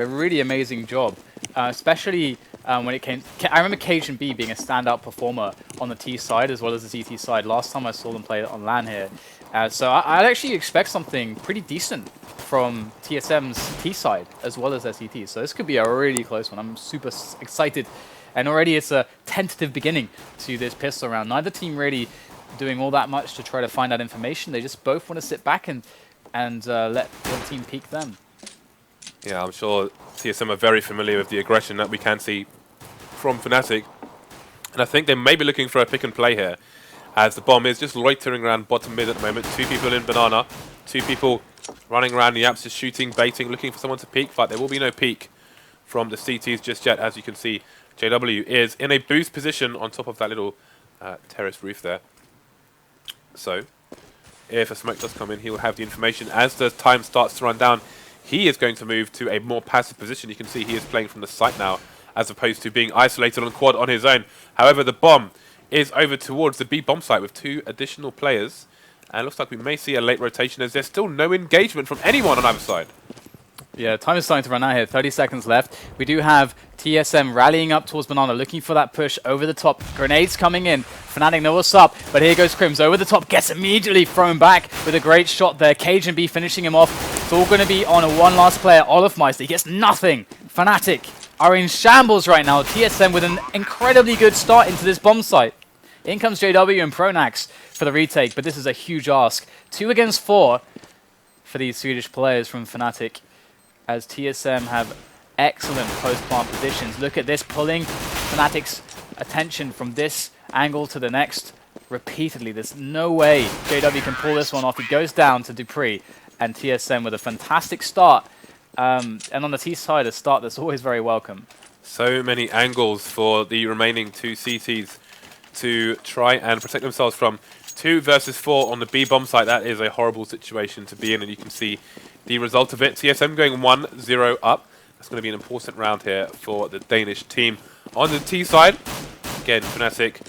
a really amazing job, especially when it came. I remember Cage and B being a standout performer on the T side as well as the CT side. Last time I saw them play on LAN here, so I'd actually expect something pretty decent from TSM's T side as well as their CT. So this could be a really close one. I'm super excited, and already it's a tentative beginning to this pistol round. Neither team really doing all that much to try to find out information. They just both want to sit back and let the other team peek them. Yeah, I'm sure TSM are very familiar with the aggression that we can see from Fnatic. And I think they may be looking for a pick and play here, as the bomb is just loitering around bottom mid at the moment. 2 people in banana, 2 people running around the apps, just shooting, baiting, looking for someone to peek. But there will be no peek from the CTs just yet. As you can see, JW is in a boost position on top of that little terrace roof there. So if a smoke does come in, he will have the information. As the time starts to run down, he is going to move to a more passive position. You can see he is playing from the site now, as opposed to being isolated on quad on his own. However, the bomb is over towards the B bomb site with 2 additional players. And it looks like we may see a late rotation, as there's still no engagement from anyone on either side. Yeah, time is starting to run out here. 30 seconds left. We do have TSM rallying up towards Banana, looking for that push over the top. Grenades coming in. Fnatic know what's up, but here goes Crims over the top. Gets immediately thrown back with a great shot there. Cage and B finishing him off. It's all going to be on one last player, Olafmeister. He gets nothing. Fnatic are in shambles right now. TSM with an incredibly good start into this bomb site. In comes JW and Pronax for the retake, but this is a huge ask. 2 against 4 for these Swedish players from Fnatic, as TSM have excellent post-plant positions. Look at this, pulling Fnatic's attention from this angle to the next repeatedly. There's no way JW can pull this one off. He goes down to Dupree, and TSM with a fantastic start. And on the T side, a start that's always very welcome. So many angles for the remaining 2 CTs to try and protect themselves from. 2 versus 4 on the B bomb site. That is a horrible situation to be in, and you can see the result of it. TSM going 1-0 up. That's going to be an important round here for the Danish team. On the T side, again, Fnatic,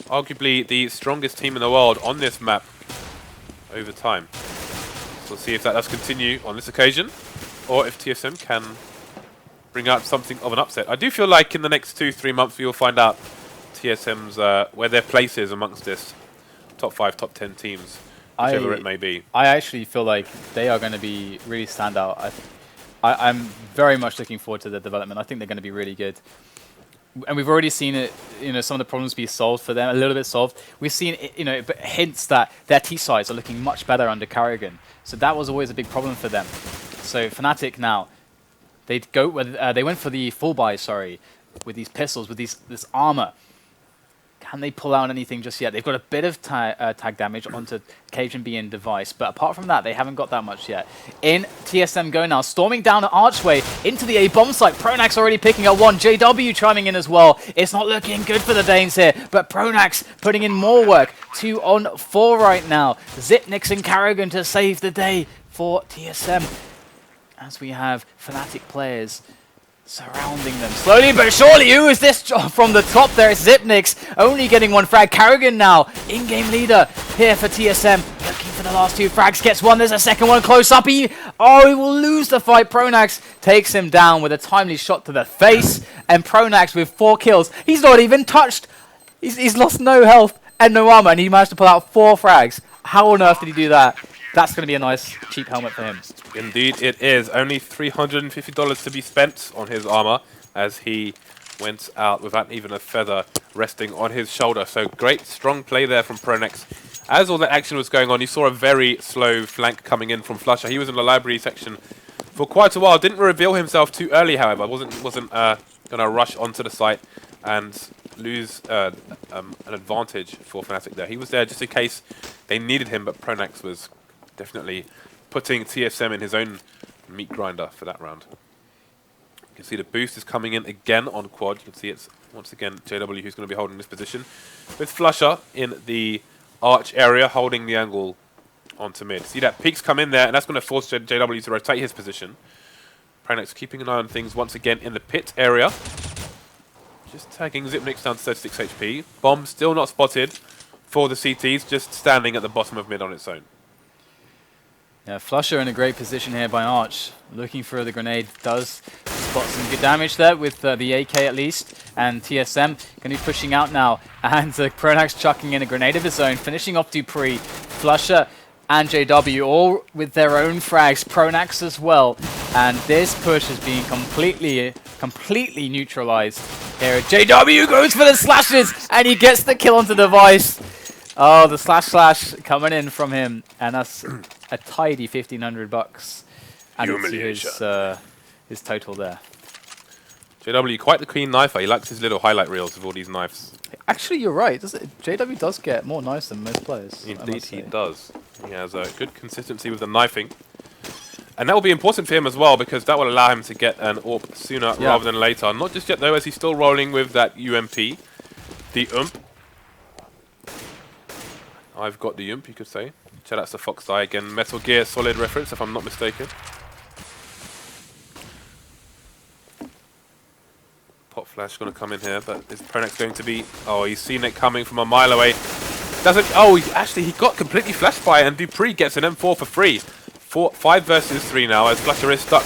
arguably the strongest team in the world on this map over time. So we'll see if that does continue on this occasion, or if TSM can bring out something of an upset. I do feel like in the next 2-3 months we will find out TSM's where their place is amongst this top 5, top 10 teams, whichever it may be. I actually feel like they are going to be really standout. I'm very much looking forward to their development. I think they're going to be really good. And we've already seen it, some of the problems be solved for them, a little bit solved. We've seen, hints that their T sides are looking much better under Carrigan. So that was always a big problem for them. So Fnatic now, they went for the full buy, with these pistols, with this armor. Can they pull out anything just yet? They've got a bit of tag damage onto Cage and B and Device, but apart from that, they haven't got that much yet. In TSM go now, storming down the archway into the A bomb site. Pronax already picking up 1. JW chiming in as well. It's not looking good for the Danes here, but Pronax putting in more work. 2 on 4 right now. Zipnix and Carrigan to save the day for TSM, as we have Fnatic players surrounding them slowly but surely. Who is this from the top there? It's Zipnix only getting 1 frag. Carrigan now, in-game leader here for TSM, looking for the last 2 frags. Gets 1, there's a second one close up. He will lose the fight. Pronax takes him down with a timely shot to the face, and Pronax with 4 kills. He's not even touched. He's lost no health and no armor, and he managed to pull out 4 frags. How on earth did he do that? That's going to be a nice, cheap helmet for him. Indeed it is. Only $350 to be spent on his armor, as he went out without even a feather resting on his shoulder. So great, strong play there from Pronax. As all that action was going on, you saw a very slow flank coming in from Flusher. He was in the library section for quite a while. Didn't reveal himself too early, however. Wasn't going to rush onto the site and lose an advantage for Fnatic there. He was there just in case they needed him, but Pronax was definitely putting TSM in his own meat grinder for that round. You can see the boost is coming in again on quad. You can see it's once again JW who's going to be holding this position, with Flusher in the arch area holding the angle onto mid. See that peaks come in there, and that's going to force JW to rotate his position. Pronax keeping an eye on things once again in the pit area. Just tagging Zipnix down to 36 HP. Bomb still not spotted for the CTs, just standing at the bottom of mid on its own. Yeah, Flusher in a great position here by Arch. Looking for the grenade, does spot some good damage there with the AK at least. And TSM going to be pushing out now. And Pronax chucking in a grenade of his own, finishing off Dupree. Flusher and JW all with their own frags. Pronax as well. And this push is being completely neutralized here. JW goes for the slashes and he gets the kill onto Device. Oh, the slash coming in from him, and that's a tidy $1,500 added to his total there. JW, quite the clean knifer. He likes his little highlight reels of all these knives. Actually, you're right. JW does get more knives than most players. Indeed, he does. He has a good consistency with the knifing. And that will be important for him as well, because that will allow him to get an AWP sooner rather than later. Not just yet, though, as he's still rolling with that UMP, the UMP. I've got the UMP, you could say. Shout out to Fox Die again. Metal Gear Solid reference, if I'm not mistaken. Pop Flash going to come in here, but is Pronax going to be... Oh, he's seen it coming from a mile away. Doesn't... Oh, he got completely flashed by it, and Dupree gets an M4 for free. 5 versus 3 now, as Flusher is stuck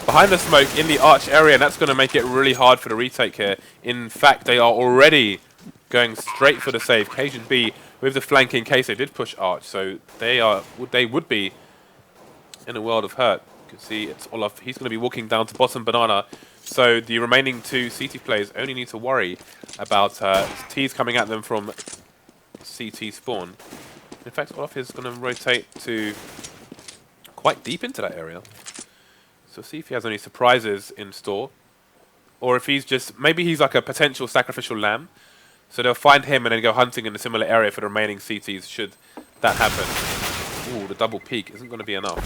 behind the smoke in the arch area, and that's going to make it really hard for the retake here. In fact, they are already going straight for the save. Cajun B with the flank in case they did push arch, so they would be in a world of hurt. You can see it's Olaf. He's going to be walking down to bottom banana, so the remaining 2 CT players only need to worry about T's coming at them from CT spawn. In fact, Olaf is going to rotate to quite deep into that area. So see if he has any surprises in store, or if he's just, maybe he's like a potential sacrificial lamb. So they'll find him and then go hunting in a similar area for the remaining CTs should that happen. Ooh, the double peek isn't going to be enough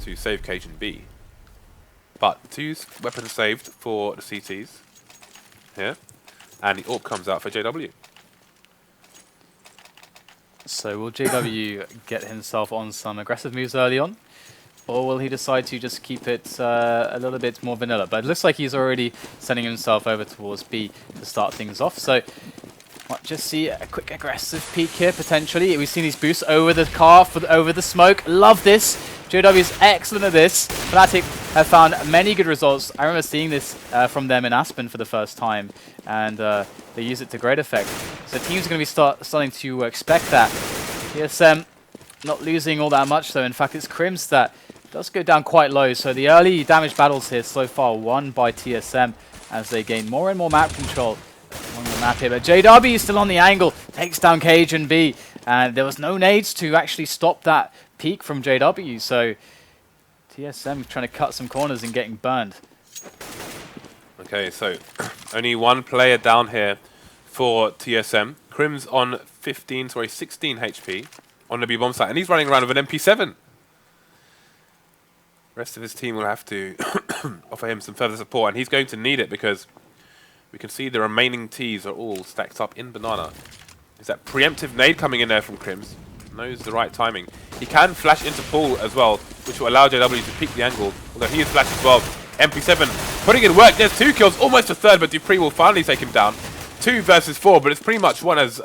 to save Cajun B. But 2 weapons saved for the CTs here. And the AWP comes out for JW. So will JW get himself on some aggressive moves early on? Or will he decide to just keep it a little bit more vanilla? But it looks like he's already sending himself over towards B to start things off. So might just see a quick aggressive peek here, potentially. We've seen these boosts over the car, over the smoke. Love this. JW is excellent at this. Fnatic have found many good results. I remember seeing this from them in Aspen for the first time. And they use it to great effect. So teams are going to be starting to expect that. TSM not losing all that much, though. In fact, it's Crims that does go down quite low. So the early damage battles here so far won by TSM as they gain more and more map control on the map here. But JW is still on the angle, takes down Cajun B. And there was no nades to actually stop that peak from JW. So TSM trying to cut some corners and getting burned. Okay, so only 1 player down here for TSM. Crim's on 16 HP on the B bomb site, and he's running around with an MP7. Rest of his team will have to offer him some further support, and he's going to need it because we can see the remaining Ts are all stacked up in banana. Is that preemptive nade coming in there from Crims? Knows the right timing. He can flash into pool as well, which will allow JW to peek the angle, although he is flashed as well. MP7 putting in work. There's 2 kills, almost a third, but Dupree will finally take him down. 2 versus 4, but it's pretty much one as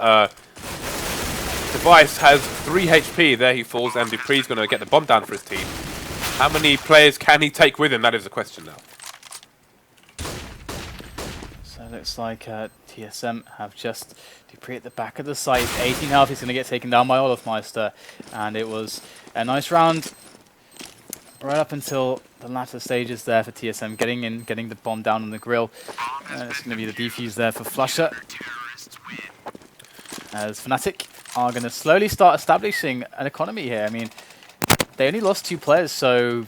Device has 3 HP. There he falls, and Dupree's going to get the bomb down for his team. How many players can he take with him? That is the question now. So it looks like TSM have just Dupree at the back of the site. 18 health, he's going to get taken down by Olafmeister. And it was a nice round right up until the latter stages there for TSM, getting in, getting the bomb down on the grill. And it's going to be the defuse there for Flusher. As Fnatic are going to slowly start establishing an economy here. I mean, they only lost 2 players, so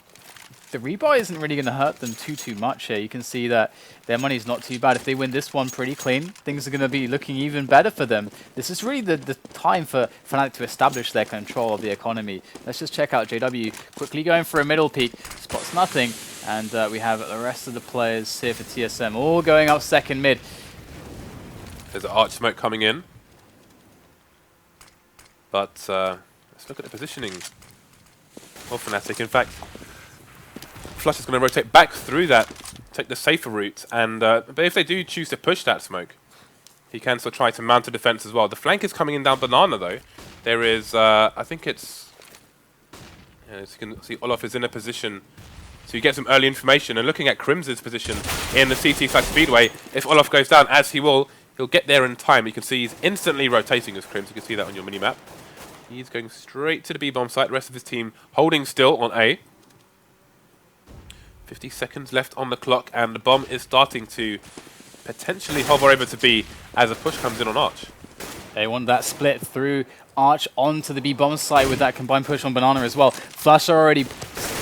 the rebuy isn't really going to hurt them too much here. You can see that their money's not too bad. If they win this one pretty clean, things are going to be looking even better for them. This is really the time for Fnatic to establish their control of the economy. Let's just check out JW quickly going for a middle peek, spots nothing, and we have the rest of the players here for TSM all going up second mid. There's an arch smoke coming in, but let's look at the positioning of Fnatic. In fact, Flush is going to rotate back through that, take the safer route, and but if they do choose to push that smoke, he can still try to mount a defense as well. The flank is coming in down banana though. There is, I think it's And as you can see, Olaf is in a position to get some early information. And looking at Crims's position in the CT/Speedway, if Olaf goes down, as he will, he'll get there in time. You can see he's instantly rotating as Crims. You can see that on your mini-map. He's going straight to the B-bomb site. The rest of his team holding still on A. 50 seconds left on the clock, and the bomb is starting to potentially hover over to B as a push comes in on Arch. They want that split through Arch onto the B-bomb site with that combined push on Banana as well. Flush are already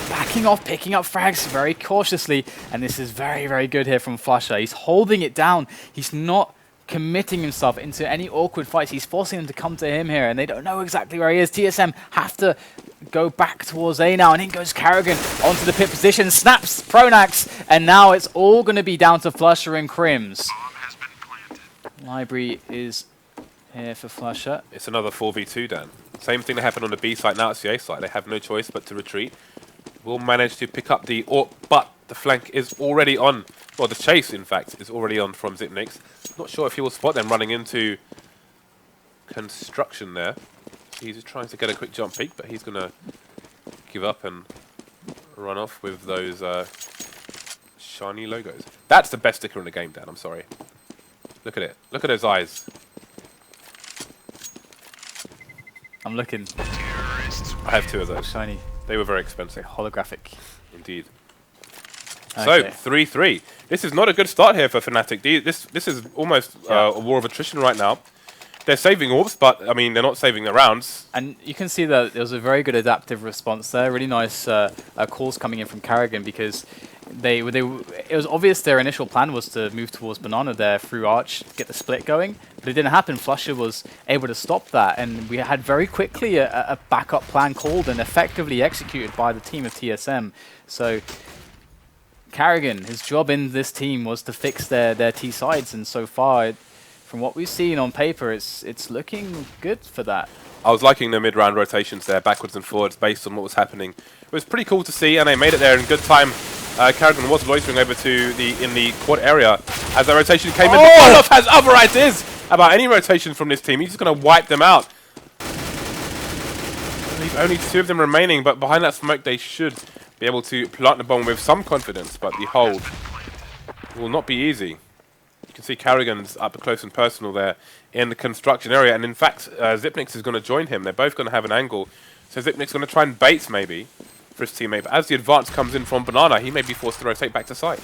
backing off, picking up frags very cautiously, and this is very, very good here from Flusher. He's holding it down. He's not committing himself into any awkward fights. He's forcing them to come to him here, and they don't know exactly where he is. TSM have to go back towards A now, and in goes Karrigan onto the pit position, snaps Pronax, and now it's all going to be down to Flusher and Crims. Library is here for Flusher. It's another 4v2, Dan. Same thing that happened on the B side, now it's the A side. They have no choice but to retreat. Will manage to pick up the AWP, but the flank is already on. Well, the chase, in fact, is already on from Xyp9x. Not sure if he will spot them running into construction there. He's just trying to get a quick jump peek, but he's going to give up and run off with those shiny logos. That's the best sticker in the game, Dan. I'm sorry. Look at it. Look at those eyes. I'm looking. I have two of those. Shiny. They were very expensive. Holographic. Indeed. Okay. So, 3-3. This is not a good start here for Fnatic. This is almost a war of attrition right now. They're saving orbs, but, I mean, they're not saving their rounds. And you can see that there was a very good adaptive response there. Really nice calls coming in from Karrigan, because it was obvious their initial plan was to move towards Banana there through Arch, get the split going, but it didn't happen. Flusher was able to stop that, and we had very quickly a backup plan called and effectively executed by the team of TSM. So Karrigan, his job in this team was to fix their T sides, and so far, from what we've seen on paper, it's looking good for that. I was liking the mid-round rotations there, backwards and forwards, based on what was happening. It was pretty cool to see, and they made it there in good time. Karrigan was loitering over to in the quad area as that rotation came in. Olaf has other ideas about any rotation from this team. He's just going to wipe them out. Leave only two of them remaining, but behind that smoke, they should be able to plant the bomb with some confidence, but the hold will not be easy. You can see Karrigan's up close and personal there in the construction area, and in fact, Xyp9x is going to join him. They're both going to have an angle, so Xyp9x is going to try and bait maybe for his teammate, but as the advance comes in from Banana, he may be forced to rotate back to site.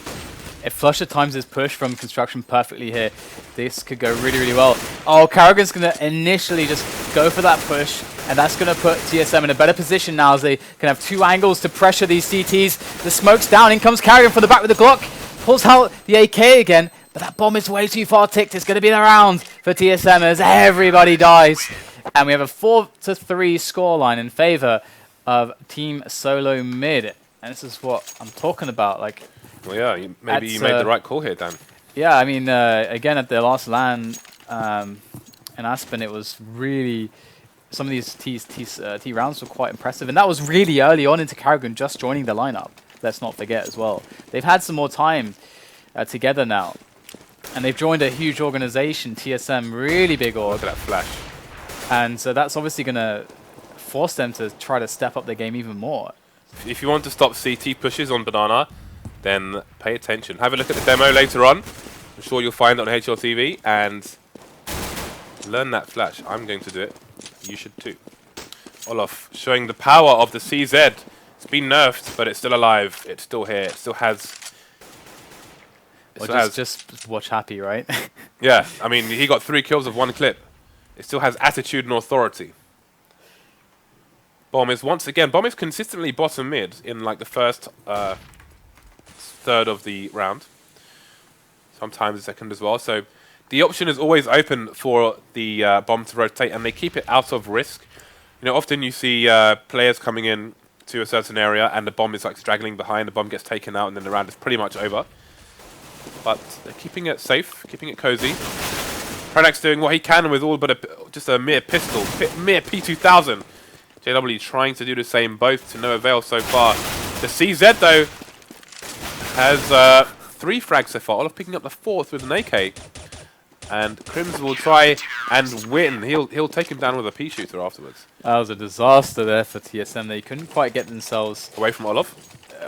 If Flusher times his push from construction perfectly here, this could go really, really well. Oh, Karrigan's going to initially just go for that push, and that's going to put TSM in a better position now, as they can have two angles to pressure these CTs. The smoke's down, in comes Karrigan from the back with the Glock, pulls out the AK again, but that bomb is way too far ticked. It's going to be the round for TSM as everybody dies. And we have a 4-3 scoreline in favor of Team SoloMid. And this is what I'm talking about. Like, well, yeah, maybe you made the right call here, Dan. Yeah, I mean, again, at the last LAN in Aspen, it was really... Some of these T rounds were quite impressive. And that was really early on into Karrigan just joining the lineup. Let's not forget as well. They've had some more time together now. And they've joined a huge organization, TSM, really big org. Look at that flash. And so that's obviously going to force them to try to step up their game even more. If you want to stop CT pushes on Banana, then pay attention. Have a look at the demo later on. I'm sure you'll find it on HLTV, and learn that flash. I'm going to do it. You should too. Olaf showing the power of the CZ. It's been nerfed, but it's still alive. It's still here. It still has... Well, just watch Happy, right? Yeah, I mean, he got 3 kills of 1 clip. It still has attitude and authority. Bomb is once again... Bomb is consistently bottom mid in like the first third of the round. Sometimes the second as well. So the option is always open for the bomb to rotate, and they keep it out of risk. You know, often you see players coming in to a certain area and the bomb is like straggling behind, the bomb gets taken out, and then the round is pretty much over. But they're keeping it safe, keeping it cozy. Pronax doing what he can with all but just a mere pistol, mere P2000. JW trying to do the same, both to no avail so far. The CZ, though, has 3 frags so far. Olaf picking up the 4th with an AK. And Crims will try and win. He'll take him down with a pea shooter afterwards. That was a disaster there for TSM. They couldn't quite get themselves Away from Olaf.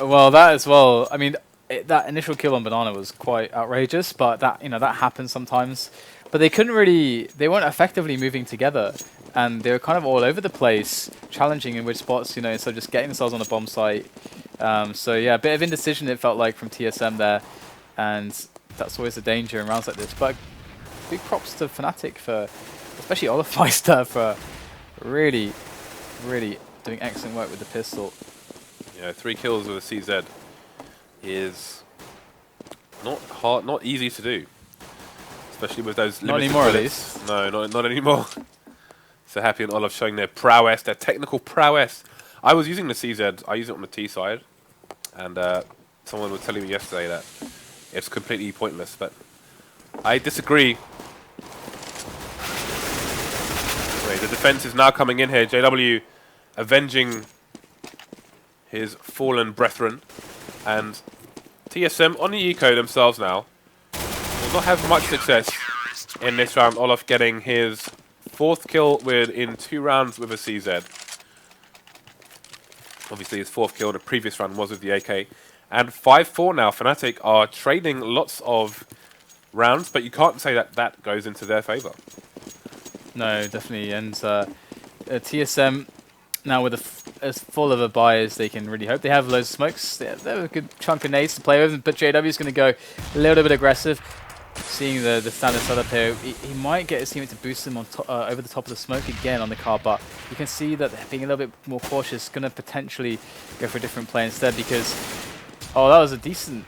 Well, that as well. I mean, that initial kill on Banana was quite outrageous, but that that happens sometimes. But they couldn't really. They weren't effectively moving together, and they were kind of all over the place, challenging in which spots. Instead of just getting themselves on a bomb site. So yeah, a bit of indecision it felt like from TSM there, and that's always a danger in rounds like this. But big props to Fnatic for, especially Olafmeister, for really doing excellent work with the pistol. 3 kills with a CZ is not easy to do, especially with those limited Not anymore, bullets. at least. No, not anymore. So Happy and Olaf showing their prowess, their technical prowess. I was using the CZ. I use it on the T side, and someone was telling me yesterday that it's completely pointless, but I disagree. Anyway, the defense is now coming in here. JW avenging his fallen brethren, and TSM on the eco themselves now will not have much success in this round. Olaf getting his 4th kill in 2 rounds with a CZ. Obviously his 4th kill in the previous round was with the AK. And 5-4 now. Fnatic are trading lots of rounds, but you can't say that that goes into their favor. No, definitely. And TSM now with as full of a buy as they can really hope. They have loads of smokes. They have a good chunk of nades to play with, but JW is going to go a little bit aggressive. Seeing the standard setup here, he might get his teammate to boost him on over the top of the smoke again on the car, but you can see that they're being a little bit more cautious, going to potentially go for a different play instead because, oh, that was a decent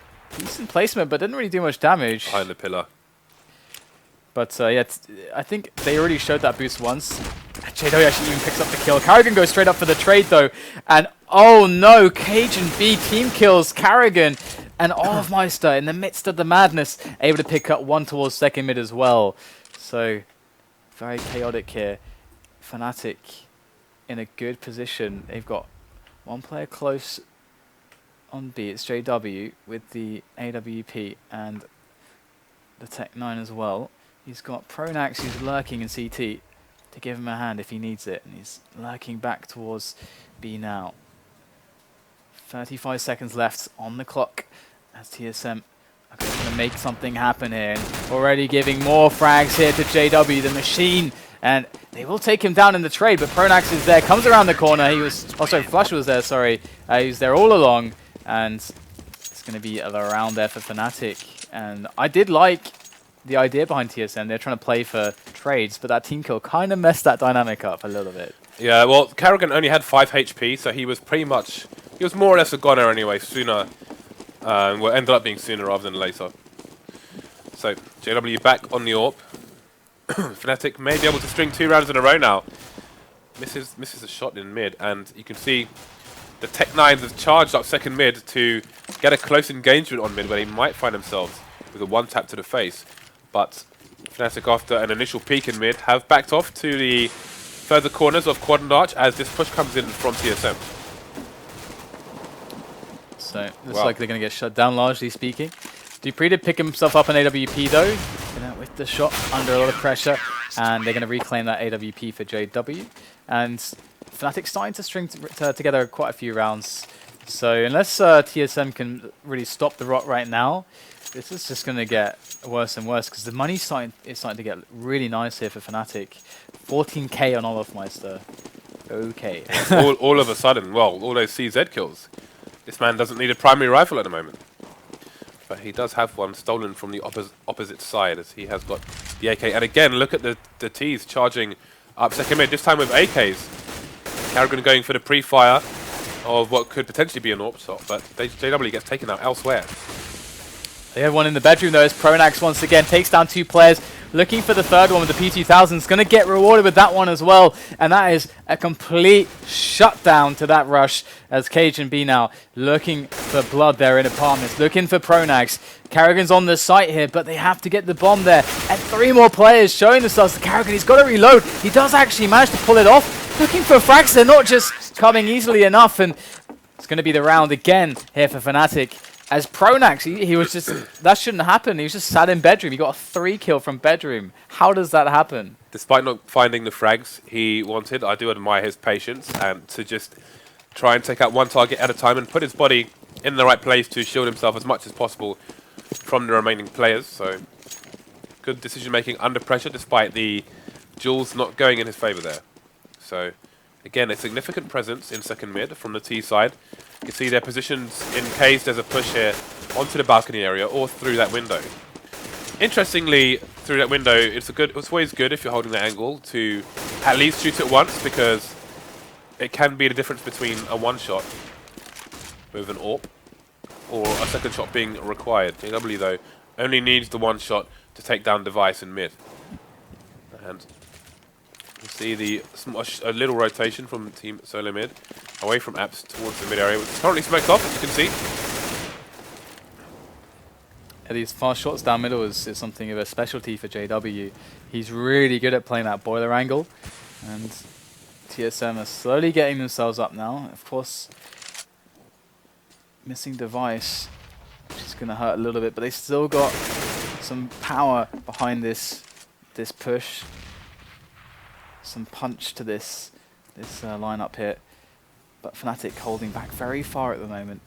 placement, but didn't really do much damage. Behind the pillar. But yeah, I think they already showed that boost once. JW actually even picks up the kill. Karrigan goes straight up for the trade though, and oh no, Cajun B team kills Karrigan. And Olafmeister, in the midst of the madness, able to pick up one towards second mid as well. So, very chaotic here. Fnatic in a good position. They've got one player close on B. It's JW with the AWP and the Tech-9 as well. He's got Pronax who's lurking in CT to give him a hand if he needs it. And he's lurking back towards B now. 35 seconds left on the clock as TSM are going to make something happen here. And already giving more frags here to JW, the machine. And they will take him down in the trade, but Pronax is there, comes around the corner. He was, oh sorry, Flush was there, sorry. He was there all along. And it's going to be a round there for Fnatic. And I did like the idea behind TSM. They're trying to play for trades, but that team kill kind of messed that dynamic up a little bit. Yeah, well, Karrigan only had 5 HP, so he was pretty much... He was more or less a goner anyway, sooner. Well, ended up being sooner rather than later. So, JW back on the AWP. Fnatic may be able to string 2 rounds in a row now. Misses a shot in mid, and you can see the Tech-9s have charged up second mid to get a close engagement on mid where they might find themselves with a 1-tap to the face. But Fnatic, after an initial peek in mid, have backed off to the further corners of Quad and Arch as this push comes in from TSM. So, looks like they're going to get shut down, largely speaking. Dupree did pick himself up an AWP, though, with the shot under a lot of pressure, and they're going to reclaim that AWP for JW. And Fnatic starting to string together quite a few rounds. So, unless TSM can really stop the rot right now, this is just going to get worse and worse, because the money is starting to get really nice here for Fnatic. 14k on Olafmeister. Okay. all of a sudden, well, all those CZ kills. This man doesn't need a primary rifle at the moment. But he does have one stolen from the opposite side, as he has got the AK. And again, look at the T's charging up second mid, this time with AKs. Karrigan going for the pre-fire of what could potentially be an AWP shot, but JW gets taken out elsewhere. They have one in the bedroom, though, as Pronax once again takes down 2 players. Looking for the third one with the P2000. Is going to get rewarded with that one as well. And that is a complete shutdown to that rush as Cajun B now looking for blood there in apartments. Looking for Pronax. Karrigan's on the site here, but they have to get the bomb there. And 3 more players showing themselves to Karrigan. He's got to reload. He does actually manage to pull it off. Looking for frags. They're not just coming easily enough. And it's going to be the round again here for Fnatic. as Pronax, he was just, that shouldn't happen. He was just sat in bedroom. He got a 3 kill from bedroom. How does that happen? Despite not finding the frags he wanted, I do admire his patience and to just try and take out one target at a time and put his body in the right place to shield himself as much as possible from the remaining players. So good decision making under pressure despite the duels not going in his favor there. So again, a significant presence in second mid from the T side. You can see their positions in case there's a push here onto the balcony area or through that window. Interestingly, through that window, it's always good if you're holding that angle to at least shoot it once, because it can be the difference between a one-shot with an AWP or a second shot being required. JW, though, only needs the one shot to take down Device in mid. And you see a little rotation from Team SoloMid away from Apps towards the mid area, which is currently smoked off, as you can see. Yeah, these fast shots down middle is something of a specialty for JW. He's really good at playing that boiler angle, and TSM are slowly getting themselves up now. Of course, missing Device, which is going to hurt a little bit, but they still got some power behind this push, some punch to this lineup here. But Fnatic holding back very far at the moment.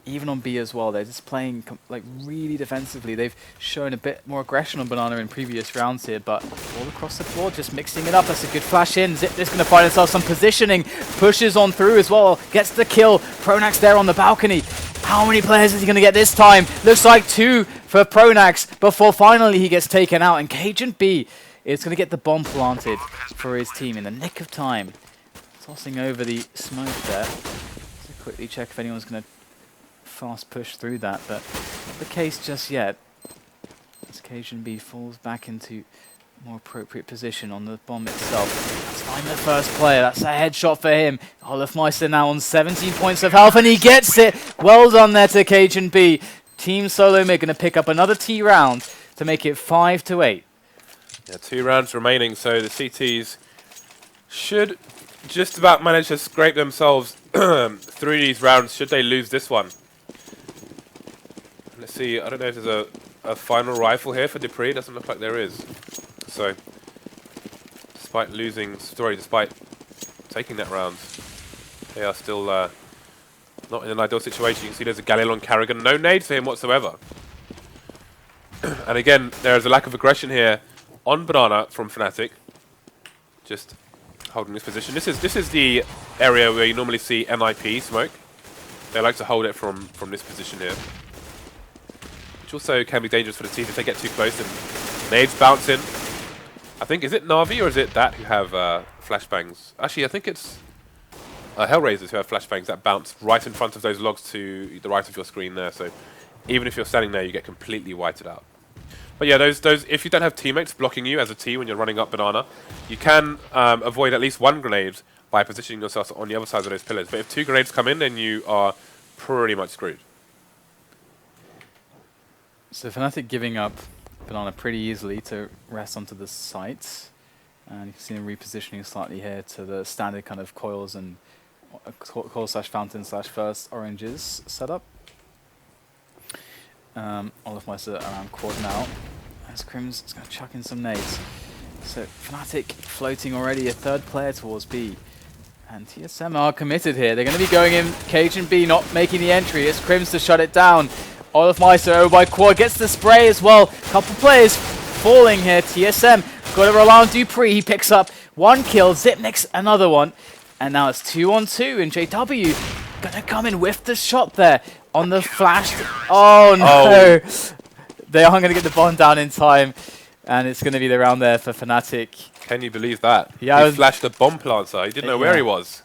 Even on B as well, they're just playing like really defensively. They've shown a bit more aggression on Banana in previous rounds here, but all across the floor, just mixing it up. That's a good flash in. Zip is going to find himself some positioning, pushes on through as well, gets the kill. Pronax there on the balcony. How many players is he going to get this time? Looks like 2 for Pronax before finally he gets taken out. And Cajun B is going to get the bomb planted for his team in the nick of time. Tossing over the smoke there. Let's quickly check if anyone's going to fast push through that, but not the case just yet. As Cajun B falls back into more appropriate position on the bomb itself. That's finding the first player. That's a headshot for him. Olafmeister now on 17 points of health, and he gets it. Well done there to Cajun B. Team SoloMid going to pick up another T round to make it 5-8. Yeah, 2 rounds remaining, so the CTs should just about manage to scrape themselves through these rounds should they lose this one. Let's see, I don't know if there's a final rifle here for Dupree. Doesn't look like there is. So, despite taking that round, they are still not in an ideal situation. You can see there's a Galil on Carrigan. No nades for him whatsoever. And again, there is a lack of aggression here on Banana from Fnatic. Just holding this position. This is the area where you normally see MIP smoke. They like to hold it from this position here. Which also can be dangerous for the team if they get too close and nades bounce in. I think, is it Na'Vi or is it that who have flashbangs? Actually, I think it's Hellraisers who have flashbangs that bounce right in front of those logs to the right of your screen there. So even if you're standing there, you get completely whited out. But yeah, those if you don't have teammates blocking you as a T when you're running up Banana, you can avoid at least 1 grenade by positioning yourself on the other side of those pillars. But if 2 grenades come in, then you are pretty much screwed. So Fnatic giving up Banana pretty easily to rest onto the site. And you can see them repositioning slightly here to the standard kind of coils and coil/fountain/first oranges setup. Olafmeister around quad now. As Crims is going to chuck in some nades. So Fnatic floating already a 3rd player towards B. And TSM are committed here. They're going to be going in. Cajun B not making the entry. It's Crims to shut it down. Olafmeister over by quad, gets the spray as well. Couple players falling here. TSM got to rely on Dupree. He picks up 1 kill. Zipnik's another one. And now it's 2-on-2. And JW going to come in with the shot there on the flash. Oh no. Oh. They aren't going to get the bomb down in time. And it's going to be the round there for Fnatic. Can you believe that? Yeah, he flashed the bomb planter. He didn't know where he was.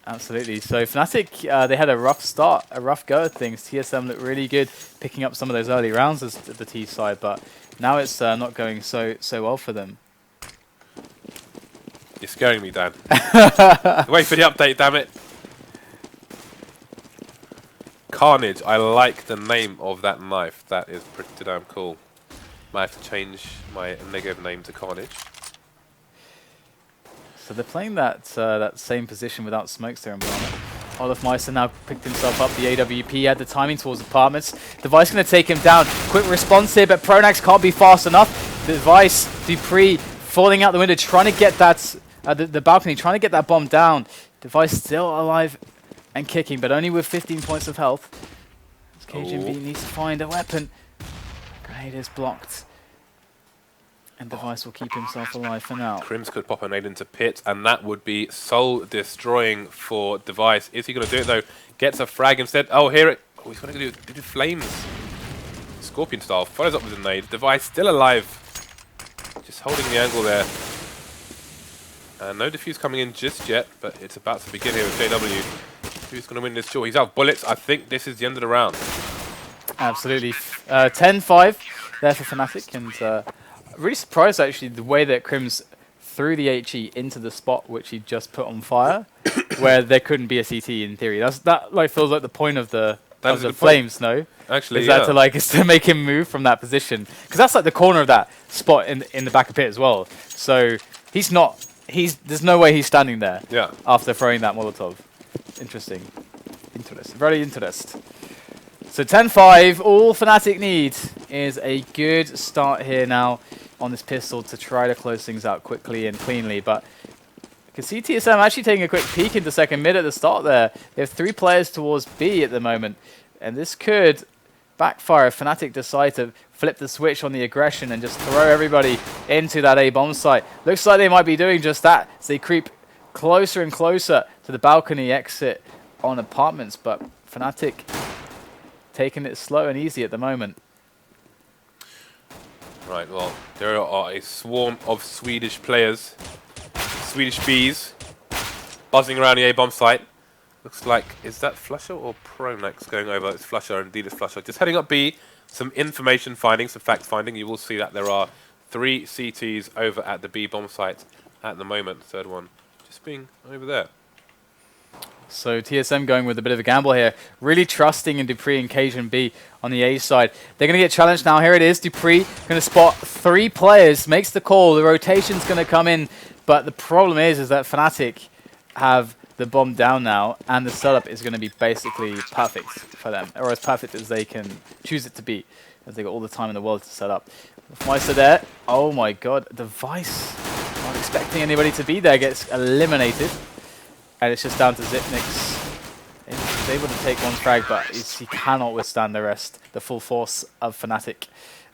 Absolutely. So Fnatic, they had a rough start, a rough go at things. TSM looked really good picking up some of those early rounds as the T side, but now it's not going so well for them. You're scaring me, Dan. Wait for the update, damn it. Carnage. I like the name of that knife. That is pretty damn cool. Might have to change my negative name to Carnage. So they're playing that same position without smokes there in Banana. Olafmeister now picked himself up the AWP, had the timing towards Apartments. Device going to take him down. Quick response here, but Pronax can't be fast enough. Device, Dupree falling out the window, trying to get that, the balcony, trying to get that bomb down. Device still alive and kicking, but only with 15 points of health. KGB needs to find a weapon. Grenade is blocked. And Device will keep himself alive for now. Crims could pop a nade into Pit, and that would be soul-destroying for Device. Is he going to do it, though? Gets a frag instead. Oh, here it... Oh, he's going to do flames. Scorpion style. Follows up with a nade. Device still alive. Just holding the angle there. No defuse coming in just yet, but it's about to begin here with JW. Who's going to win this duel? He's out of bullets. I think this is the end of the round. Absolutely. 10-5 there for Fnatic, and... really surprised actually the way that Crims threw the HE into the spot which he just put on fire, where there couldn't be a CT in theory. That like feels like the point of the flames, no? Actually, is that to make him move from that position, because that's like the corner of that spot in the back of Pit as well. So there's no way he's standing there. Yeah. After throwing that Molotov. Interesting. Very interesting. So 10-5, all Fnatic need is a good start here now on this pistol to try to close things out quickly and cleanly. But you can see TSM actually taking a quick peek into second mid at the start there. They have 3 players towards B at the moment. And this could backfire if Fnatic decide to flip the switch on the aggression and just throw everybody into that A bomb site. Looks like they might be doing just that as they creep closer and closer to the balcony exit on Apartments. But Fnatic... taking it slow and easy at the moment. Right, well, there are a swarm of Swedish players, Swedish bees, buzzing around the A-bomb site. Looks like, is that Flusher or Pronax going over? It's Flusher, indeed it's Flusher. Just heading up B, some information finding, some fact finding. You will see that there are 3 CTs over at the B bomb site at the moment. Third one just being over there. So TSM going with a bit of a gamble here, really trusting in Dupree and Cajun B on the A side. They're going to get challenged now. Here it is. Dupree going to spot 3 players, makes the call. The rotation's going to come in, but the problem is that Fnatic have the bomb down now, and the setup is going to be basically perfect for them, or as perfect as they can choose it to be, as they got all the time in the world to set up. Meister there. Oh my god, Device, not expecting anybody to be there, gets eliminated. And it's just down to Zipnix. He's able to take 1 frag, but he cannot withstand the full force of Fnatic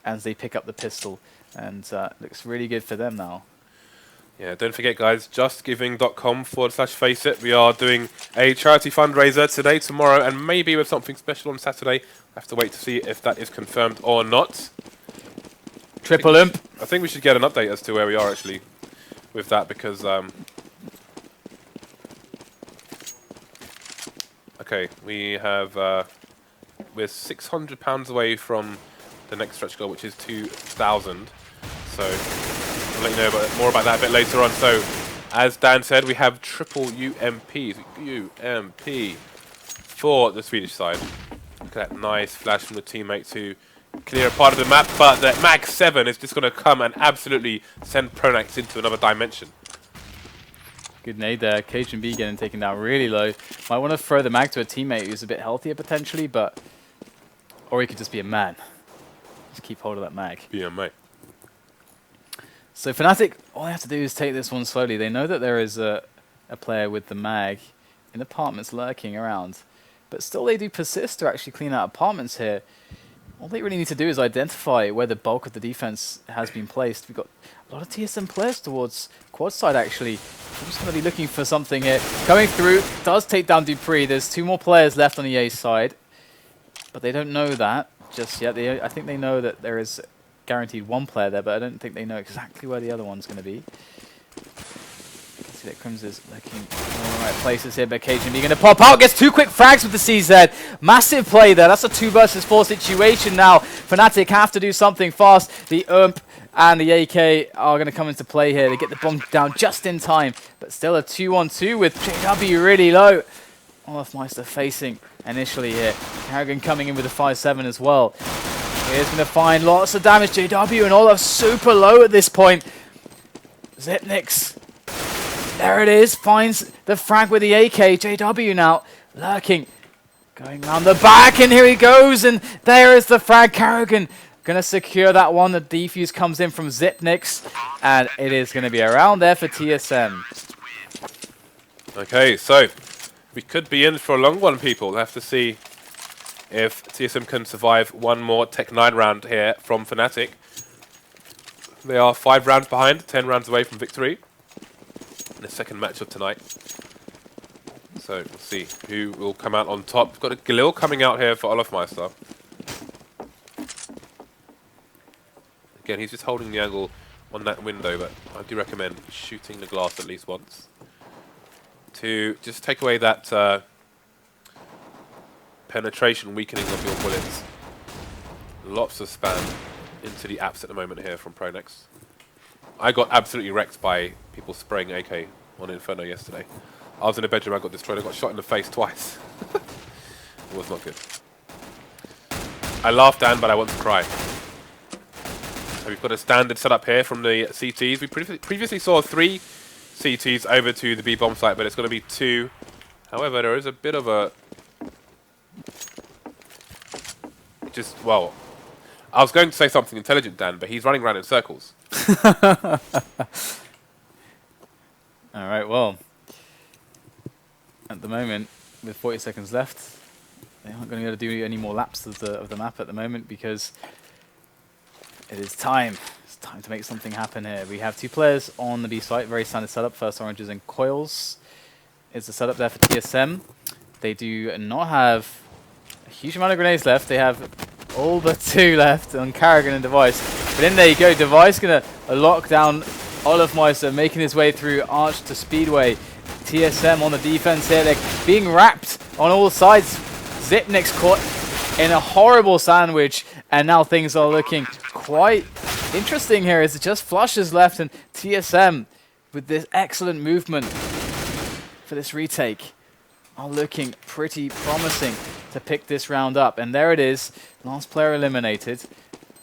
as they pick up the pistol. And looks really good for them now. Yeah, don't forget, guys, justgiving.com/Faceit. We are doing a charity fundraiser today, tomorrow, and maybe with something special on Saturday. I have to wait to see if that is confirmed or not. Triple imp. I think we should get an update as to where we are actually with that, because... okay, we have... we're £600 away from the next stretch goal, which is 2,000. So... I'll let you know more about that a bit later on. So, as Dan said, we have triple UMPs. UMP for the Swedish side. Look at that nice flash from the teammate to clear a part of the map. But the Mag 7 is just going to come and absolutely send Pronax into another dimension. Good nade there. Cajun B getting taken down really low. Might want to throw the mag to a teammate who's a bit healthier potentially, but... Or he could just be a man. Just keep hold of that mag. Be a mate. So Fnatic, all they have to do is take this one slowly. They know that there is a player with the mag in apartments lurking around. But still they do persist to actually clean out apartments here. All they really need to do is identify where the bulk of the defense has been placed. We've got a lot of TSM players towards quad side actually. I'm just going to be looking for something here. Coming through, does take down Dupree. There's 2 more players left on the A side. But they don't know that just yet. I think they know that there is... guaranteed 1 player there, but I don't think they know exactly where the other one's going to be. You can see that Crims is looking in the right places here, but KGB going to pop out, gets 2 quick frags with the CZ. Massive play there. That's a 2 versus 4 situation now. Fnatic have to do something fast. The UMP and the AK are going to come into play here. They get the bomb down just in time, but still a 2-on-2 with JW really low. Olafmeister facing initially here. Carrigan coming in with a 5-7 as well. He's going to find lots of damage. JW and Olaf super low at this point. Zipnix. There it is. Finds the frag with the AK. JW now lurking. Going round the back, and here he goes, and there is the frag. Karrigan gonna secure that one. The defuse comes in from Xyp9x, and it is gonna be around there for TSM. Okay, so we could be in for a long one, people. We'll have to see if TSM can survive one more Tech 9 round here from Fnatic. They are 5 rounds behind, 10 rounds away from victory in the second match of tonight. So we'll see who will come out on top. We've got a Galil coming out here for Olofmeister. Again, he's just holding the angle on that window, but I do recommend shooting the glass at least once to just take away that penetration weakening of your bullets. Lots of spam into the apps at the moment here from Pronex. I got absolutely wrecked by people spraying AK on Inferno yesterday. I was in a bedroom, I got destroyed, I got shot in the face twice. It was not good. I laughed, Dan, but I want to cry. So we've got a standard setup here from the CTs. We previously saw 3 CTs over to the B-bomb site, but it's going to be 2. However, there is a bit of a... well, I was going to say something intelligent, Dan, but he's running around in circles. Alright, well, at the moment, with 40 seconds left, they aren't going to be able to do any more laps of the map at the moment because it is time. It's time to make something happen here. We have 2 players on the B site, very standard setup. First oranges and coils is the setup there for TSM. They do not have a huge amount of grenades left. They have all but 2 left on Karrigan and Device. But in there you go, Device going to lock down Olofmeister, making his way through Arch to Speedway. TSM on the defense here, they're being wrapped on all sides. Xyp9x caught in a horrible sandwich, and now things are looking quite interesting here as it just flushes left, and TSM with this excellent movement for this retake are looking pretty promising to pick this round up. And there it is, last player eliminated,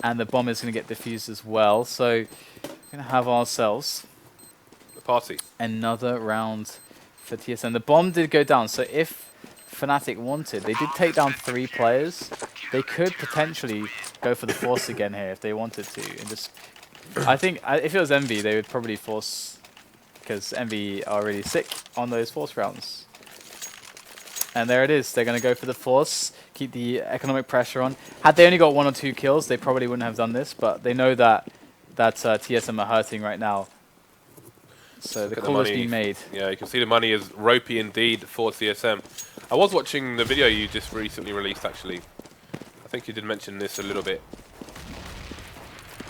and the bomb is going to get defused as well. So we're going to have ourselves The party. another round for TSM. The bomb did go down, so if Fnatic wanted, they did take down 3 players. They could potentially go for the force again here if they wanted to. And just, I think if it was Envy, they would probably force, because Envy are really sick on those force rounds. And there it is. They're going to go for the force, keep the economic pressure on. Had they only got 1 or 2 kills, they probably wouldn't have done this, but they know that TSM are hurting right now. So the call has been made. Yeah, you can see the money is ropey indeed for TSM. I was watching the video you just recently released, actually. I think you did mention this a little bit.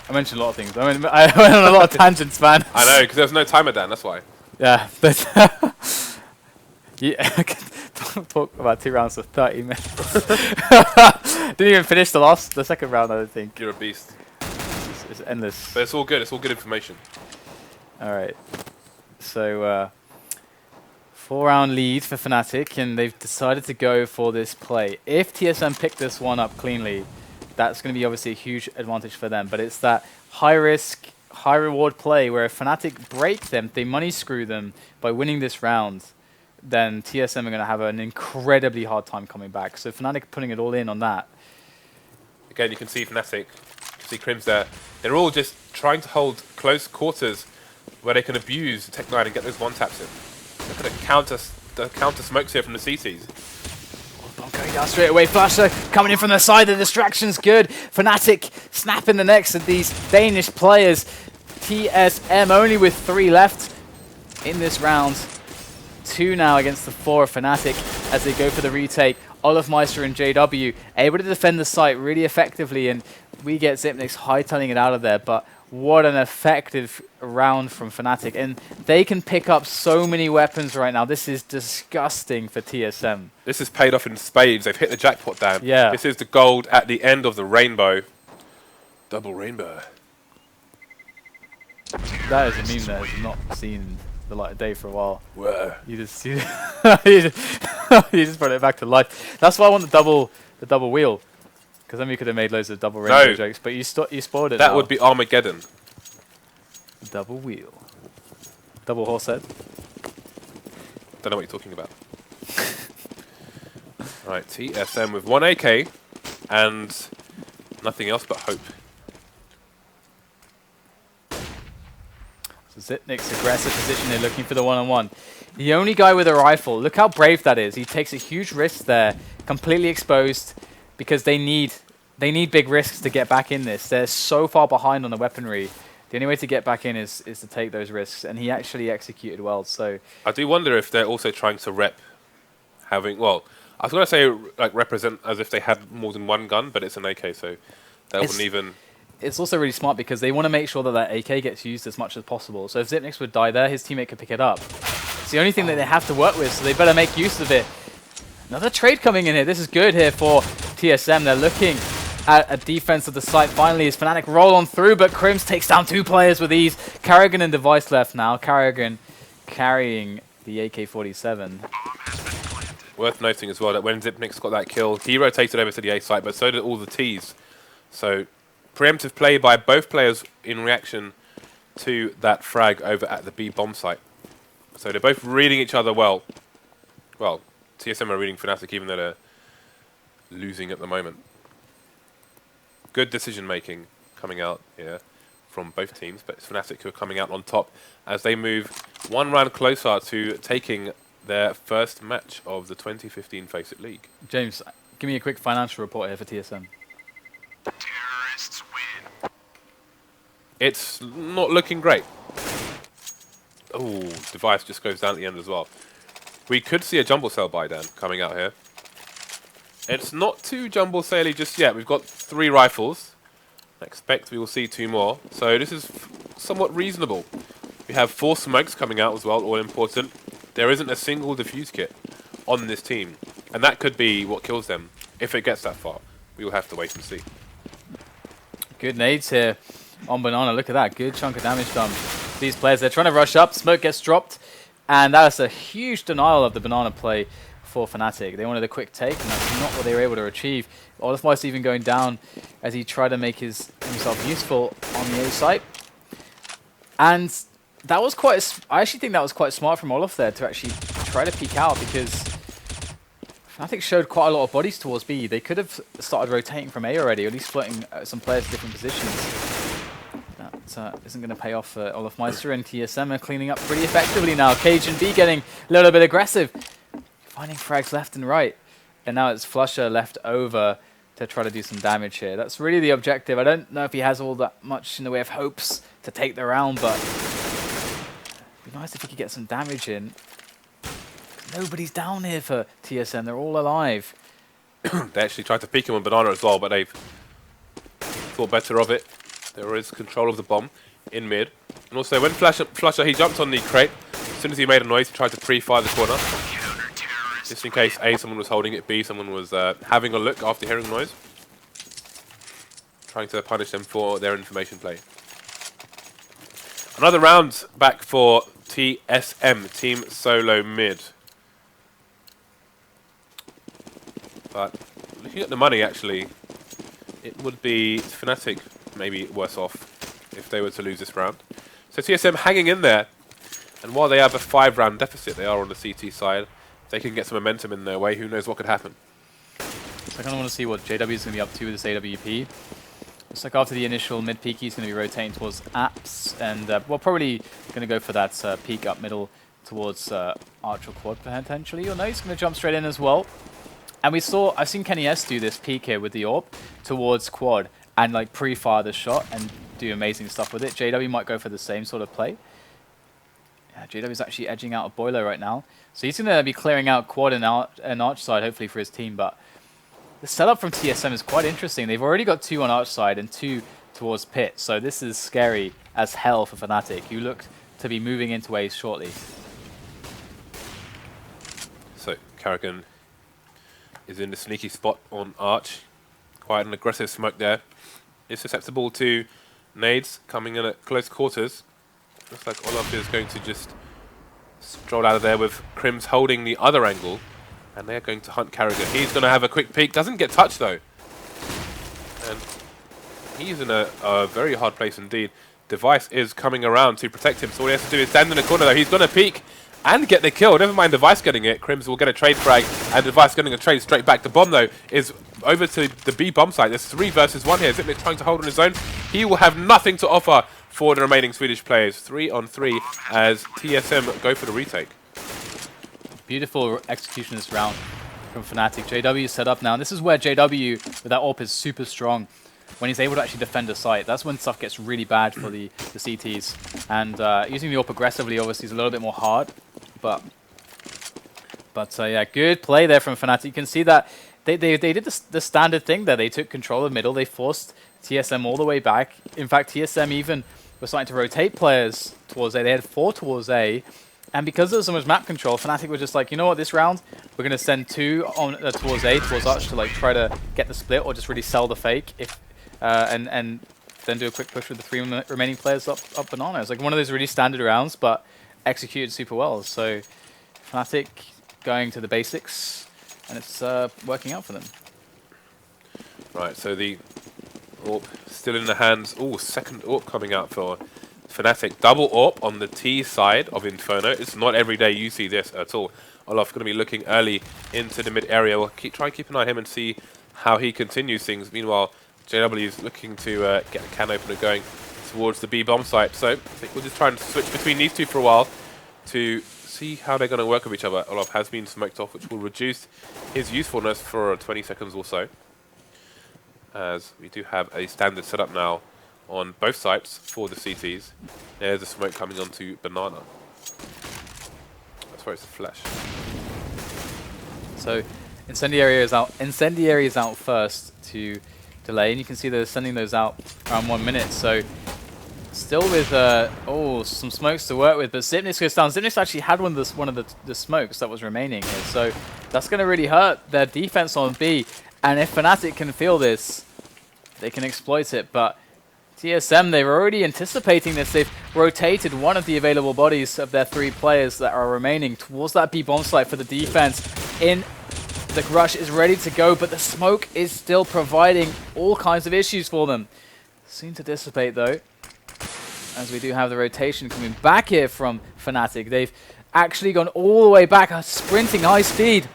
I mentioned a lot of things. I mean, I went on a lot of tangents, man. I know, because there was no timer, Dan, that's why. Yeah, but yeah, I can talk about 2 rounds for 30 minutes. Didn't even finish the second round, I don't think. You're a beast. It's endless. But it's all good information. Alright. So, 4-round lead for Fnatic, and they've decided to go for this play. If TSM pick this one up cleanly, that's going to be obviously a huge advantage for them. But it's that high-risk, high-reward play where if Fnatic break them, they money screw them by winning this round, then TSM are going to have an incredibly hard time coming back. So Fnatic putting it all in on that. Again, you can see Fnatic, you can see Crims there. They're all just trying to hold close quarters where they can abuse Tech 9 and get those 1-taps in. Look at the counter smokes here from the CTs. Bomb going down straight away. Flasher coming in from the side. The distraction's good. Fnatic snapping the necks of these Danish players. TSM only with 3 left in this round. 2 now against the 4 of Fnatic as they go for the retake. Olofmeister and JW able to defend the site really effectively, and we get Xyp9x hightailing it out of there. But what an effective round from Fnatic, and they can pick up so many weapons right now. This is disgusting for TSM. This is paid off in spades. They've hit the jackpot, Dan. Yeah. This is the gold at the end of the rainbow. Double rainbow. That is a meme that has not seen the light of day for a while. Whoa. You just you just brought it back to life. That's why I want the double wheel, because then we could have made loads of double rainbow jokes. But you spoiled it. That would be Armageddon. Double wheel. Double horse head. Don't know what you're talking about. Right, TSM with 1 AK and nothing else but hope. So Zipnik's aggressive position here, looking for the one-on-one. The only guy with a rifle. Look how brave that is. He takes a huge risk there, completely exposed, because they need big risks to get back in this. They're so far behind on the weaponry. The only way to get back in is to take those risks, and he actually executed well. So I do wonder if they're also trying to rep having, well, I was going to say like represent as if they had more than one gun, but it's an AK, so that wouldn't even... It's also really smart because they want to make sure that that AK gets used as much as possible. So if Zipnix would die there, his teammate could pick it up. It's the only thing that they have to work with, so they better make use of it. Another trade coming in here. This is good here for TSM. They're looking at a defense of the site. Finally, as Fnatic roll on through, but Crims takes down 2 players with ease. Karrigan and Device left now. Karrigan carrying the AK-47. Worth noting as well that when Zipnix got that kill, he rotated over to the A site, but so did all the Ts. So preemptive play by both players in reaction to that frag over at the B bomb site. So they're both reading each other well. Well, TSM are reading Fnatic even though they're losing at the moment. Good decision making coming out here from both teams, but it's Fnatic who are coming out on top as they move 1 round closer to taking their first match of the 2015 Faceit League. James, give me a quick financial report here for TSM. Terrorists win. It's not looking great. Oh, Device just goes down at the end as well. We could see a jumble cell buy down coming out here. It's not too jumble sale-y just yet. We've got 3 rifles. I expect we will see 2 more. So this is somewhat reasonable. We have 4 smokes coming out as well, all important. There isn't a single defuse kit on this team. And that could be what kills them if it gets that far. We will have to wait and see. Good nades here on Banana. Look at that. Good chunk of damage done. These players, they're trying to rush up. Smoke gets dropped. And that was a huge denial of the Banana play for Fnatic. They wanted a quick take, and that's not what they were able to achieve. Olafmeister even going down as he tried to make himself useful on the A site. And that was I actually think that was quite smart from Olaf there to actually try to peek out, because Fnatic showed quite a lot of bodies towards B. They could have started rotating from A already, or at least floating some players to different positions. That isn't going to pay off for Olafmeister, and TSM are cleaning up pretty effectively now. Cage and B getting a little bit aggressive, finding frags left and right. And now it's Flusher left over to try to do some damage here. That's really the objective. I don't know if he has all that much in the way of hopes to take the round, but it'd be nice if he could get some damage in. Nobody's down here for TSM. They're all alive. They actually tried to peek him on Banana as well, but they've thought better of it. There is control of the bomb in mid. And also, when Flusher, he jumped on the crate. As soon as he made a noise, he tried to pre-fire the corner. Just in case, A, someone was holding it, B, someone was having a look after hearing the noise. Trying to punish them for their information play. Another round back for TSM, Team SoloMid. But looking at the money, actually, it would be Fnatic maybe worse off if they were to lose this round. So TSM hanging in there, and while they have a 5-round deficit, they are on the CT side. If they can get some momentum in their way, who knows what could happen. So I kind of want to see what JW is going to be up to with this AWP. Looks like after the initial mid peek, he's going to be rotating towards apps, and well, probably going to go for that peek up middle towards Arch or Quad potentially. Or no, he's going to jump straight in as well. And I've seen Kenny S do this peek here with the AWP towards Quad and like pre-fire the shot and do amazing stuff with it. JW might go for the same sort of play. Yeah, JW is actually edging out a Boiler right now. So he's going to be clearing out Quad and Arch side, hopefully for his team. But the setup from TSM is quite interesting. They've already got 2 on Arch side and 2 towards Pit. So this is scary as hell for Fnatic, who look to be moving into Ace shortly. So Karrigan is in the sneaky spot on Arch. Quite an aggressive smoke there. Is susceptible to nades coming in at close quarters. Looks like Olaf is going to just stroll out of there with Crims holding the other angle. And they're going to hunt Karrigan. He's going to have a quick peek. Doesn't get touched though. And he's in a very hard place indeed. Device is coming around to protect him. So all he has to do is stand in the corner though. He's going to peek. and get the kill. Never mind Device getting it. Crims will get a trade frag, and Device getting a trade straight back. The bomb, though, is over to the B bomb site. There's 3 versus 1 here. Zipnik trying to hold on his own. He will have nothing to offer for the remaining Swedish players. 3 on 3 as TSM go for the retake. Beautiful execution this round from Fnatic. JW is set up now, and this is where JW with that AWP is super strong. When he's able to actually defend a site, that's when stuff gets really bad for the CTs. And using the AWP aggressively obviously is a little bit more hard, but yeah, good play there from Fnatic. You can see that they did the standard thing there. They took control of middle, they forced TSM all the way back. In fact, TSM even were starting to rotate players towards A. They had 4 towards A. And because there was so much map control, Fnatic were just like, you know what, this round, we're going to send 2 on towards A, towards Arch to like try to get the split or just really sell the fake and then do a quick push with the 3 remaining players up banana. It's like one of those really standard rounds, but executed super well. So Fnatic going to the basics, and it's working out for them. Right, so the AWP still in the hands. Oh, second AWP coming out for Fnatic. Double AWP on the T side of Inferno. It's not every day you see this at all. Olaf going to be looking early into the mid area. We'll try and keep an eye on him and see how he continues things. Meanwhile, JW is looking to get a can opener going towards the B bomb site. So I think we'll just try and switch between these 2 for a while to see how they're going to work with each other. Olaf has been smoked off, which will reduce his usefulness for 20 seconds or so. As we do have a standard setup now on both sites for the CTs. There's the smoke coming onto Banana. That's where it's a flash. So Incendiary is out. Incendiary is out first to delay, and you can see they're sending those out around 1 minute. So still with some smokes to work with, but Zipnik goes down. Zipnik actually had one of the smokes that was remaining here, so that's going to really hurt their defense on B. And if Fnatic can feel this, they can exploit it. But TSM, they were already anticipating this. They've rotated one of the available bodies of their 3 players that are remaining towards that B bomb site for the defense. The rush is ready to go, but the smoke is still providing all kinds of issues for them. Soon to dissipate though, as we do have the rotation coming back here from Fnatic. They've actually gone all the way back, sprinting high speed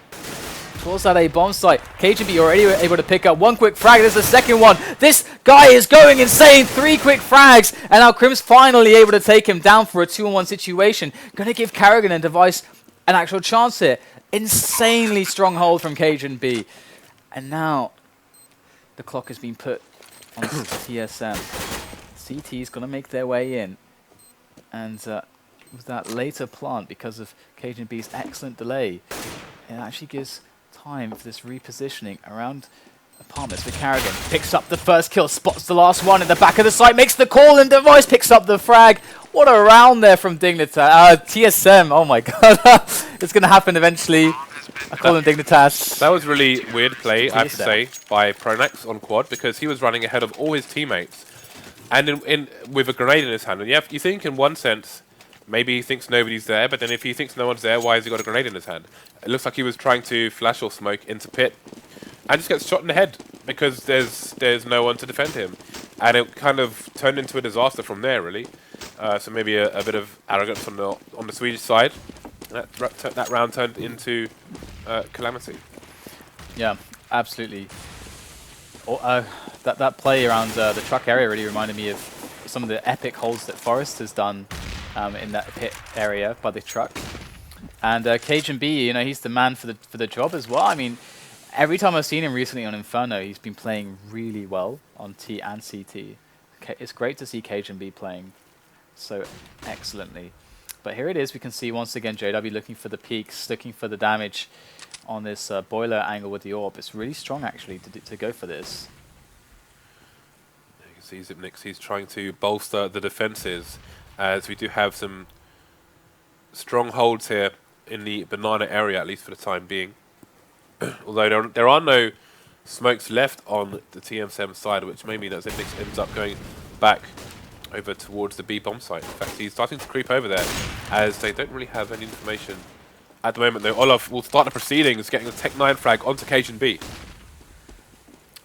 towards that A bomb site. KGB already able to pick up 1 quick frag. There's a second one. This guy is going insane. 3 quick frags, and now Crim's finally able to take him down for a 2-on-1 situation. Going to give Karrigan and Device an actual chance here. Insanely strong hold from KGB. And now the clock has been put on TSM. CT's going to make their way in. And with that later plant, because of KGB's excellent delay, it actually gives time for this repositioning around apartments for Karrigan. Picks up the first kill, spots the last one at the back of the site, makes the call, and Device picks up the frag. What a round there from Dignitas. TSM, oh my god. It's going to happen eventually. I call him Dignitas. That was really weird play, I have to say, by Pronax on quad, because he was running ahead of all his teammates. And with a grenade in his hand. And you think in one sense, maybe he thinks nobody's there, but then if he thinks no one's there, why has he got a grenade in his hand? It looks like he was trying to flash or smoke into pit and just gets shot in the head because there's no one to defend him. And it kind of turned into a disaster from there, really. So maybe a bit of arrogance on the Swedish side. That round turned into calamity. Yeah, absolutely. That play around the truck area really reminded me of some of the epic holds that Forest has done in that pit area by the truck. And KGB, you know, he's the man for the job as well. I mean, every time I've seen him recently on Inferno, he's been playing really well on T and CT. It's great to see KGB playing so excellently. But here it is. We can see once again JW looking for the peaks, looking for the damage on this boiler angle with the AWP. It's really strong actually to go for this. You can see Zipnik, he's trying to bolster the defenses, as we do have some strong holds here in the banana area, at least for the time being. Although there are no smokes left on the TSM side, which may mean that Zipnik ends up going back over towards the B bomb site. In fact, he's starting to creep over there, as they don't really have any information at the moment, though. Olaf will start the proceedings, getting a Tech 9 frag onto KGB.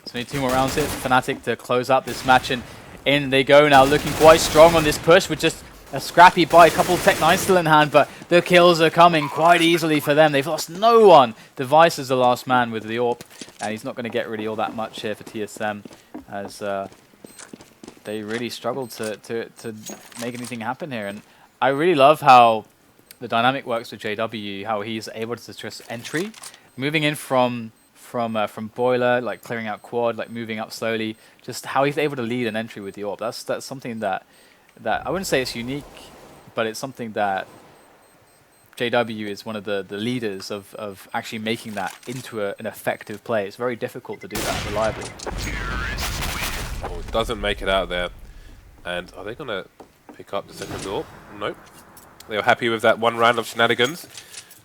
So need 2 more rounds here for Fnatic to close out this match, and in they go now, looking quite strong on this push with just a scrappy buy, a couple of Tech-9 still in hand, but the kills are coming quite easily for them. They've lost no one. Device is the last man with the AWP, and he's not going to get really all that much here for TSM, as they really struggle to make anything happen here. And I really love how the dynamic works with JW, how he's able to just entry, moving in from boiler, like clearing out quad, like moving up slowly, just how he's able to lead an entry with the AWP. That's something that I wouldn't say it's unique, but it's something that JW is one of the leaders of actually making that into an effective play. It's very difficult to do that reliably. Oh, it doesn't make it out there. And are they going to pick up the second door? Nope. They were happy with that one round of shenanigans.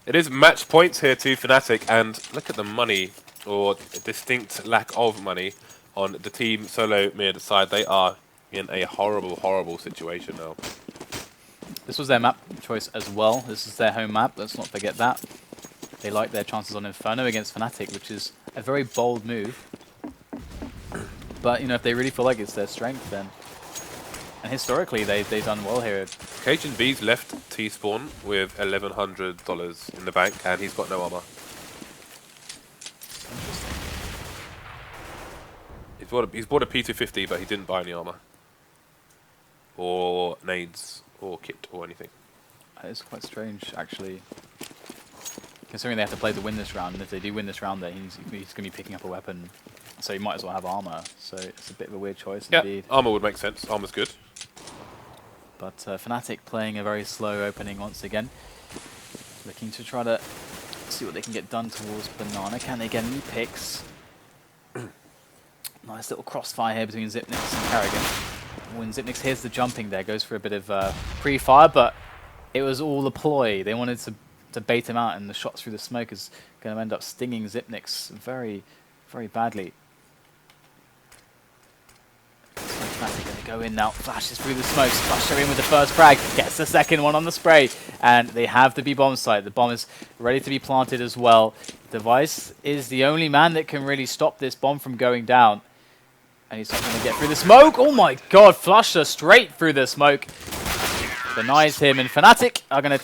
It is match points here to Fnatic, and look at the money, or distinct lack of money, on the team SoloMid side. They are in a horrible, horrible situation now. This was their map choice as well. This is their home map. Let's not forget that. They like their chances on Inferno against Fnatic, which is a very bold move. But, you know, if they really feel like it's their strength, then... And historically, they've done well here. Cajun B's left T-Spawn with $1,100 in the bank, and he's got no armor. Interesting. He's bought a P250, but he didn't buy any armor. Or nades, or kit, or anything. It's quite strange, actually. Considering they have to play to win this round, and if they do win this round, then he's going to be picking up a weapon. So he might as well have armor. So it's a bit of a weird choice indeed. Yeah, armor would make sense. Armor's good. But Fnatic playing a very slow opening once again. Looking to try to see what they can get done towards Banana. Can they get any picks? Nice little crossfire here between Xyp9x and Karrigan. When Xyp9x hears the jumping there, goes for a bit of pre-fire, but it was all a ploy. They wanted to bait him out, and the shot through the smoke is going to end up stinging Xyp9x very, very badly. Fnatic going to go in now, flashes through the smoke, Flasher in with the first frag, gets the second one on the spray, and they have the B-bomb site. The bomb is ready to be planted as well. Device is the only man that can really stop this bomb from going down. And he's not going to get through the smoke. Oh my god, Flusher straight through the smoke. Denies him, and Fnatic are going to